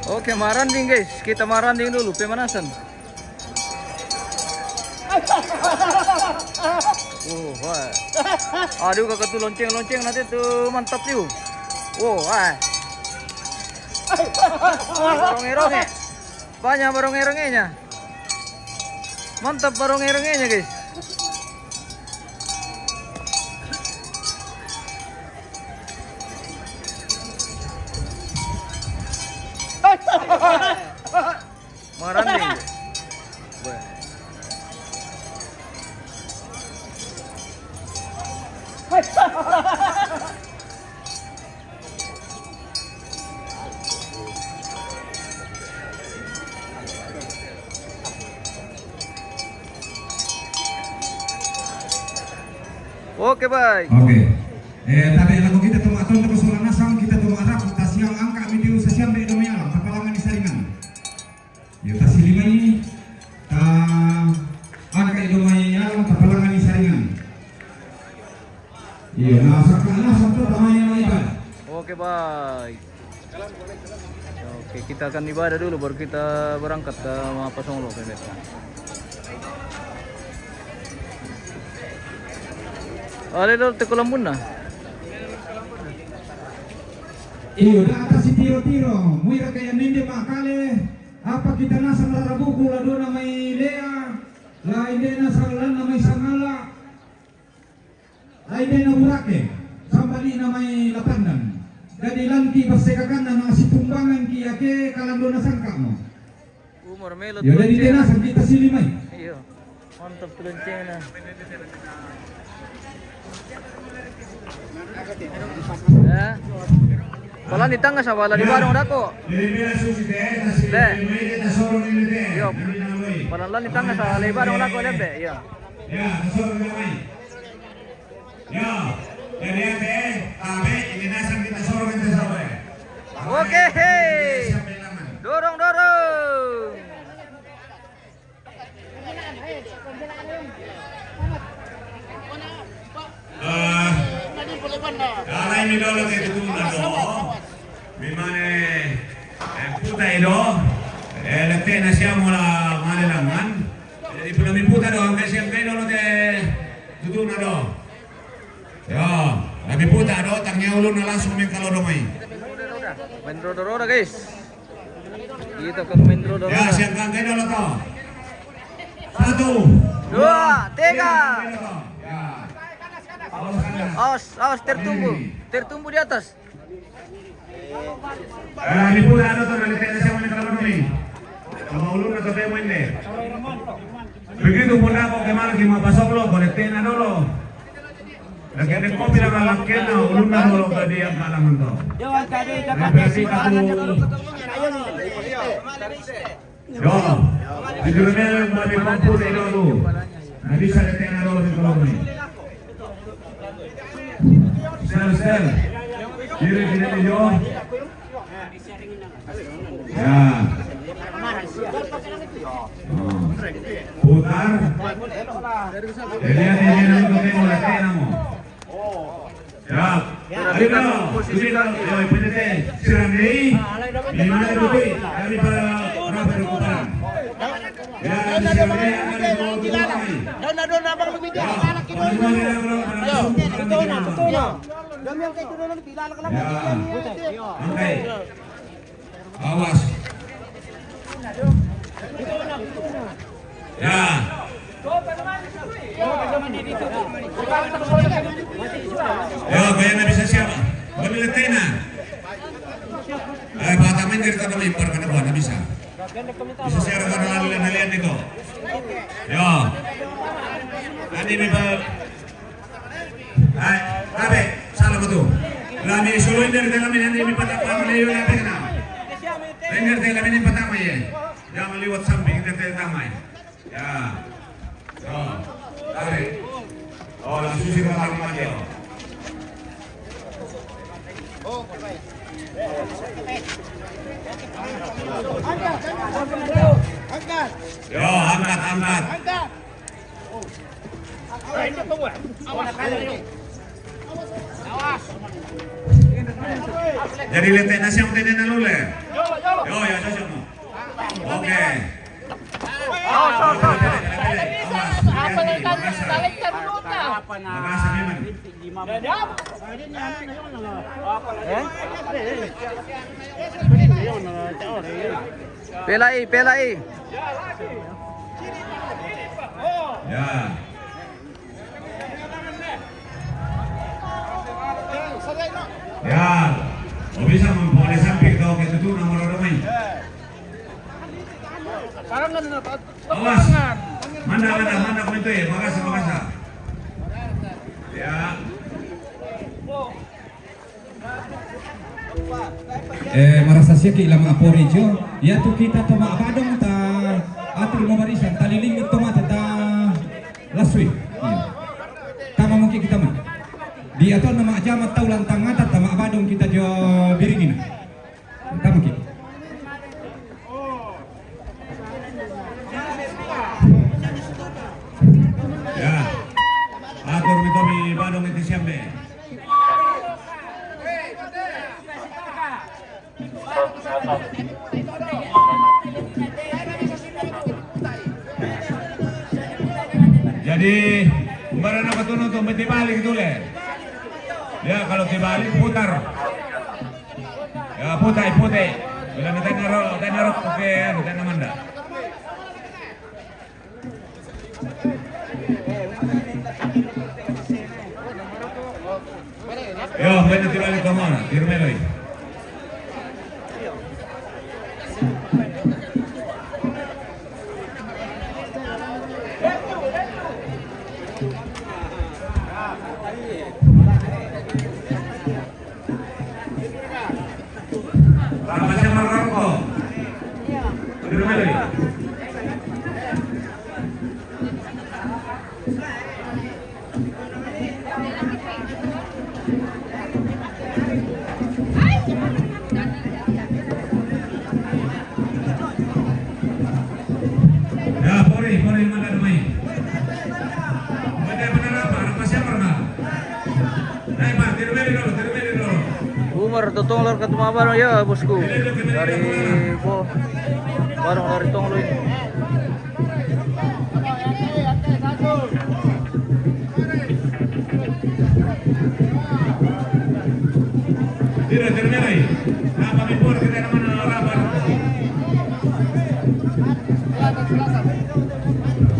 Oke, maranding guys. Kita maranding dulu pemanasan. Wah. Aduh, kakak tuh lonceng-lonceng nanti tuh mantap tuh. Barong-erongnya. Banyak barong-erongnya. Mantap barong-erongnya guys. Maranding. Oke, baik. Oke. Tapi lagu kita tuh atau untuk suara nasang kita tuh arah tas yang angka video sesiam dari domain alam kapalangan di saringan. Ya tas lima ini angka di domain alam kapalangan di saringan. Iya, nasang tuh domain alam. Oke, baik. Oke, kita akan ibadah dulu baru kita berangkat ke Mapasonglo pemirsa. Ada Tekulambun na. Iyo, atas si tiro-tiro. Muira kaya nindi makale. Apa kita nasa narabuku la doon na may lea. La hindi na sa lan na may sangala. La hindi na burake. Sambali na may lapandan. Jadi lanti pasekakan na mga situmbangan kiyake kalando na sangka mo. Umar melot. Yo, dari tenasan kita silimay. Iyo. Mantap tulonceng na. Ya. Wala di tangga sa wala di barong dako. Le. Yo. Wala di tangga sa wala di barong dako lembe. Yo. Ya, sorong gamay. Yo. Jadi ate, kami ininasan kita sorong kita sawe. Oke. Dorong. Alay mi dolo kay tutulungan do. Mimane puta ido. Lagte na siya mula malalangan. Jadi pula mi puta do ang siya kay dolo kay tutulungan do. Yo, lagi puta do tangnya ulun na langsung min kalodomay. Main rodoro guys. Kita ke main rodoro. Ya, siang kang kay dolo to. 1, 2, 3. Awas tertumbu di atas. Di pula ano to nalite na siya mo ni kalodomay. Kaulun na to tayo mo hindi. Begitu pun ako kay Marky Mapasonglo, kolekte na dolo. Lagyan ng kopi na malangkin na ulun na dolo ka di ang kalangan to. Yo, di dunia yung mali pampun na dolo. Nadi sa lete na dolo ni kalodomay. Sel. Kiri yo. Ya. Putar. Lihat ini nanti kita mulai tenang. Ya. Ayo. Sudah. Yo, penete. Siram dei. Ini mana rupi? Kami para orang berkumpul. Ya, siram dei akan dibawa. Doon abang lumidi. Lalaki doon. Yo, totoo. Dami ang kayo doon pilala ka lang. Oke. Awas. Ya. Yo, kaya na bisa siapa? Pamilatay na. Ay, bata man dito na may impar ka na ba? Na bisa. Bisa siya ka na nalian dito. Yo. Ani may ba? Ay, abe, salah mo to. Lami suluin dari dalam ini may patapa mo yun natin na. Dengar dalam ini patapa ya. Jangan liwat samping dari tamay. Ya. So, abe. Oh, langsung sih kalau lima dia. Oke, baik. Angkat. Yo, angkat. Angkat. Awas. Jadi lete nasi yang tenen nalule. Yo, Oh ya cocok no. Oke. Oh, so. Apa na kaliktan mo na? Makasih memang. Pelai. Ya. Ya. O bisa memperoleh samping kau ketutup nomor ramai. Awas. Mana komentar ya. Makasih. Ya. Marasa siya kay ilang aporijo. Ya tu kita toma abadong ta atul mo barisan taliling ito mata ta laswi. Tama mo kita man. Di ato na maajamat taulan tangata tama abadong kita jo biringin. Tama ki. Ya. Atur mi tomi badong iti siyambe. Jadi kemarin apa tuh untuk dibalik itu le? Ya kalau dibalik putar. Ya putai. Bila kita naruh oke, kita namanda. Yo, benar dibalik ke mana? Tirmeloi. Macam Maroko. Tirmeloi. Ya, pori mana namanya? Mana apa? Masih apa? Naik Pak, Tirmeloi dulu. Umar totong lor ka tumaba ya bosku. Dari po. Barang lari tong loy. Tidak Tirmeloi. Apa impor kita nama rabar.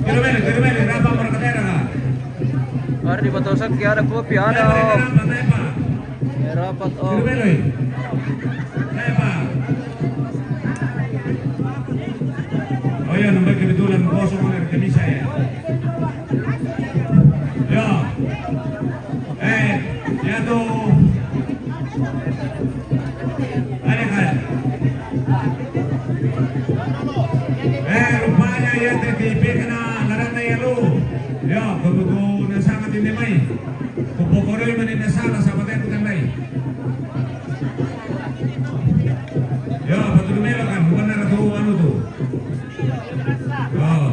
Tirmeloi rabar berkatera. Hari di Batosak ada kopi ada. Rapat oh. Tirmeloi. Oh ya, nampak kebetulan kosong dari Indonesia ya. Ya. Ya tuh. Ada kan? Rupanya ya TTP kena narana ya lu. Ya, kebetulan sangat ini mai. Kupokoroy manina sana sa patay ko tanay. Ya, patulumelo kan, bukan na to ano to. Oh.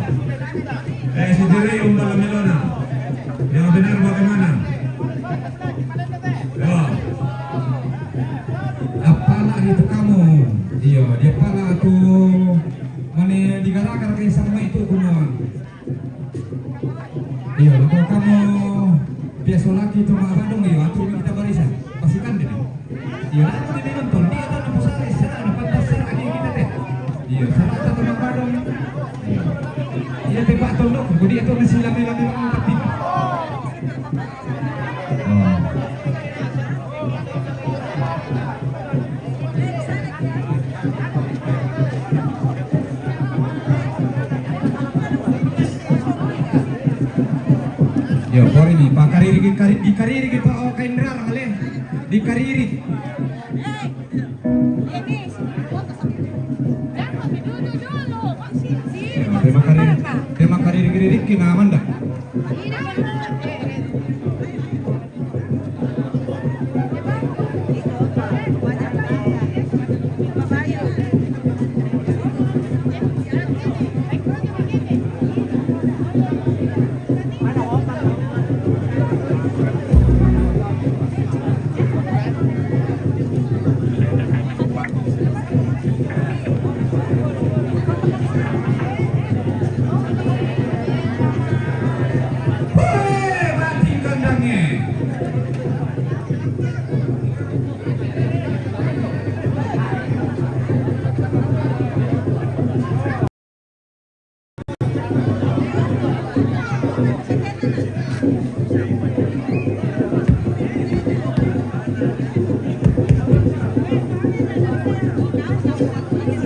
Si Dire yung malamelo na. Yang benar bagaimana? Ya. Apala itu kamu? Iya, dia pala tuh mana digaragar kayak sama itu kunoan. Iya, kalau kamu biasa lagi itu mah Bandung ya, atur kita barisan. Pastikan deh. Iya, aku ini nonton dia tuh nemu sare, sana pantas lagi kita teh. Iya, sana kita teman Bandung. Iya, tebak tondok, dia tuh masih lami-lami mati. Yo, por ini Pak Kariri kita oh Kendra kali di Kariri. Tema Kariri kina Amanda.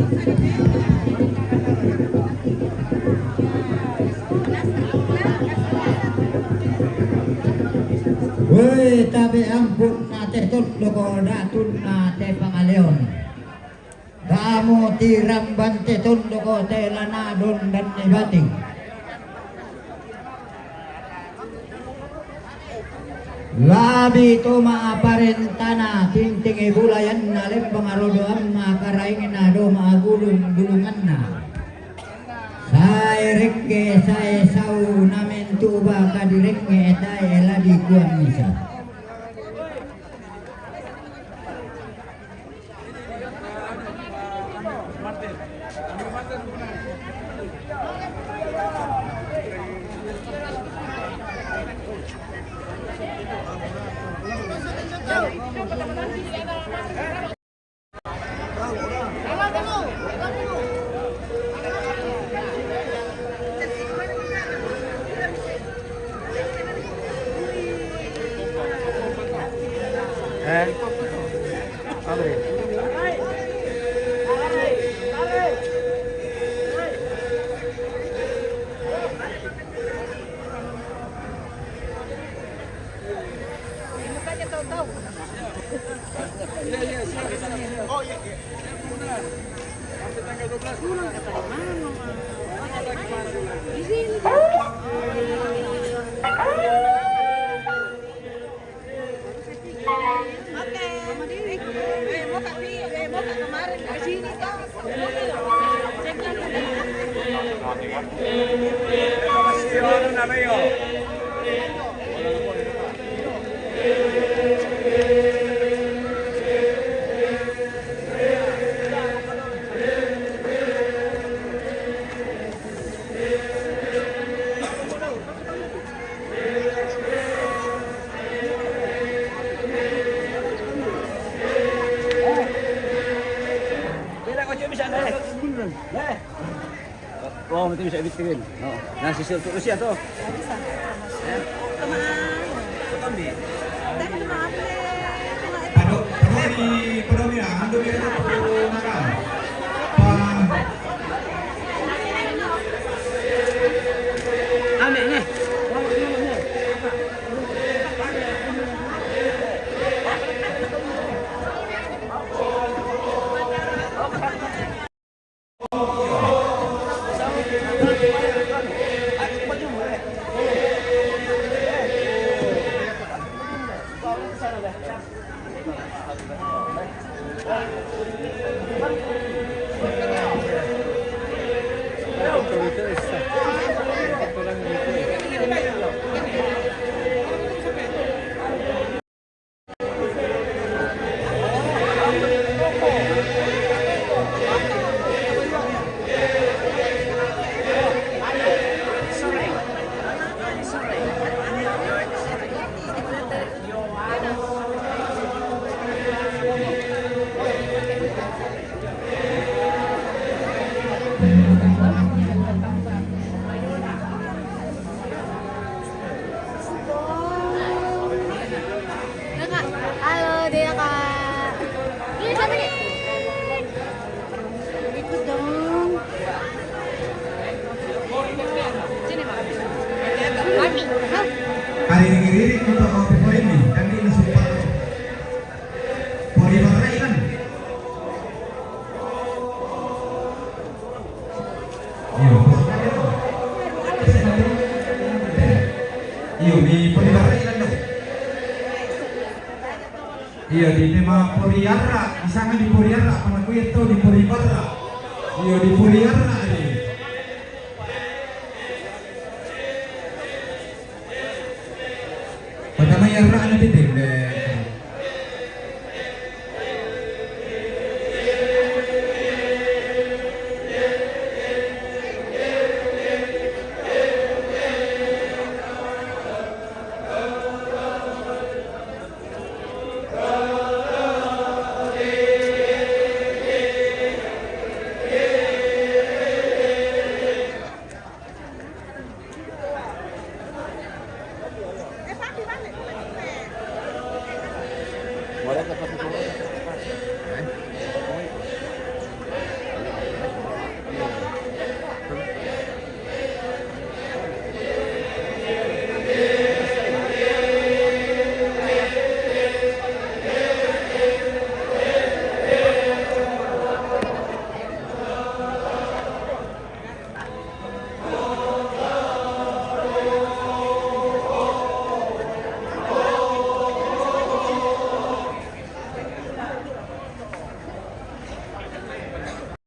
Woi, tapi ampun nate tutlo ko datun nate pangaleon. Kamu tiram bante tundo ko te lanadon dan nebating. Labi to maaparentana tinting ibulayan na lembang arodoan makaraingin na do maagulong-gulungan na. Saya rekke saya sau namen tuba kadirekke tay ladi kuan misa. Abre. Oh, nanti bisa bikin. Oh, nah sisir terus ya tuh. Halo, dia kak. Ini siapa nih? Ikut dong. Sini pak. Mami. Hari ini untuk kopi ini kan ini super pori barai kan. Iyo di pori barai kan dong. Iya di tema Poriara, di sana di Poriara, sama gue itu di Poribara. Iya di Poriara ini.